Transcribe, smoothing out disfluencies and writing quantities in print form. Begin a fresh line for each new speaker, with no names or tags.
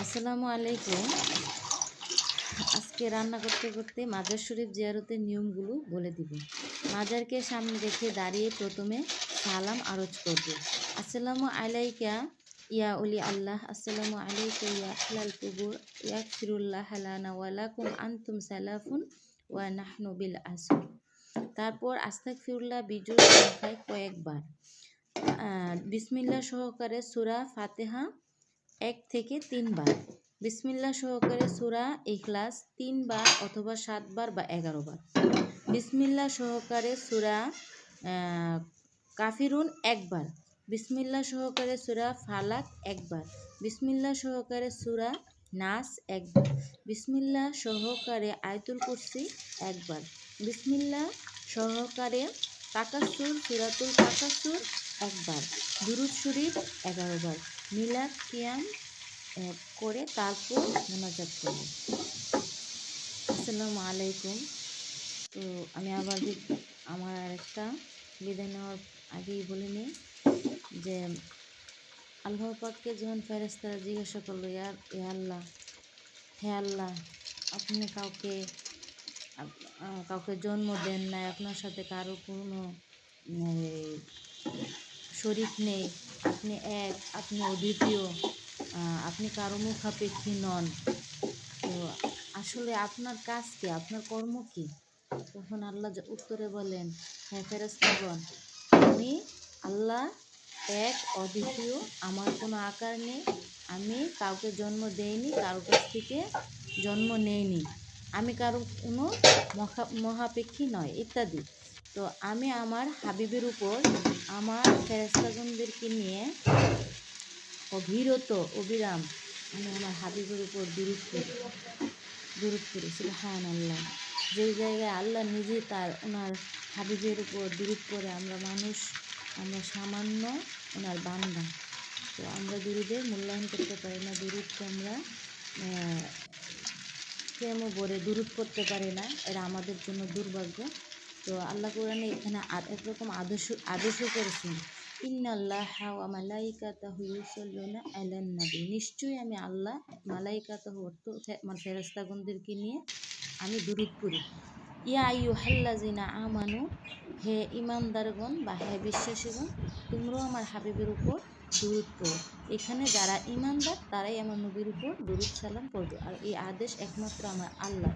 আসসালামু আলাইকুম। আজকে রান্না করতে করতে মাজার শরীফ জিয়ারতের নিয়মগুলো বলে দিব। মাজারকে সামনে রেখে দাঁড়িয়ে প্রথমে সালাম আরজ করব। আসসালামু আলাইকা ইয়া উলি আল্লাহ, আসসালামু আলাইকা ইয়া আহলাল কুবুর, ইয়াগফিরুল্লাহ লানা ওয়া লাকুম আনতুম সালাফুন ওয়া নাহনু বিল আসর। তারপর আস্তাগফিরুল্লাহ বিজোড় সংখ্যায় কয়েকবার। বিসমিল্লাহ সহকারে সূরা ফাতিহা 1 থেকে 3 বার। বিসমিল্লাহ সহকারে সূরা ইখলাস 3 বার অথবা 7 বার বা 11 বার। বিসমিল্লাহ সহকারে সূরা কাফিরুন 1 বার। বিসমিল্লাহ সহকারে সূরা ফালাক 1 বার। বিসমিল্লাহ সহকারে সূরা নাস 1 বার। বিসমিল্লাহ সহকারে আয়াতুল কুরসি 1 বার। বিসমিল্লাহ সহকারে তাকাসুর সূরাতুল তাকাসুর 1 বার। দুরূদ শরীফ 11 বার। মিলাদ কিয়াম করে তারপর মোনাজাত করব। আসসালামু আলাইকুম। তো আমি আবার আমার আরেকটা বিদায় নেওয়ার আগেই বলে নিই যে আল্লাহ পাককে যখন ফেরেশতারা জিজ্ঞাসা করলো, হে আল্লাহ, আপনি কাউকে জন্ম দেন নাই, আপনার সাথে কারো কোনো শরীক নেই, আপনি এক, আপনি অদ্বিতীয়, আপনি কারো মুখাপেক্ষী নন, তো আসলে আপনার কাজ কি, আপনার কর্ম কি? তখন আল্লাহ উত্তরে বলেন, হ্যাঁ ফেরেশতাগণ, আমি আল্লাহ এক, অদ্বিতীয়, আমার কোনো আকার নেই, আমি কাউকে জন্ম দেইনি, কারো কাছ থেকে জন্ম নেইনি, আমি কারো কোনো মহাপেক্ষী নয় ইত্যাদি। তো আমি আমার হাবিবের উপর আমার ফেরেশতাগণদেরকে নিয়ে অবিরাম আমি আমার হাবিবের উপর দুরূদ করি সুবহানাল্লাহ। যেই জায়গায় আল্লাহ নিজে ওনার হাবিবের উপর দুরূদ করে, আমরা সামান্য ওনার বান্দা, তো আমরা দুরূদের মূল্যায়ন করতে পারি না, দুরূদকে আমরা প্রেমও ভরে দুরূদ করতে পারি না, এরা আমাদের জন্য দুর্ভাগ্য। তো আল্লাহ কোরআনে এখানে একরকম আদেশও করেছেন, ইন্নাল্লাহা ওয়া মালাইকাতাহু ইউসাল্লুনা আলান নবী, নিশ্চয়ই আমি আল্লাহ মালাইকাতাহু মানে ফেরেশতাগণদেরকে নিয়ে আমি দুরূদ পড়ি। ইয়া আইয়ুহাল্লাযিনা আমানু, হে ঈমানদারগণ বা হে বিশ্বাসীগণ, তোমরাও আমার হাবিবের উপর দুরূদ পড়ো। এখানে যারা ঈমানদার তারাই আমার নবীর উপর দুরূদ সালাম পড়বে, আর এই আদেশ একমাত্র আমার আল্লাহ।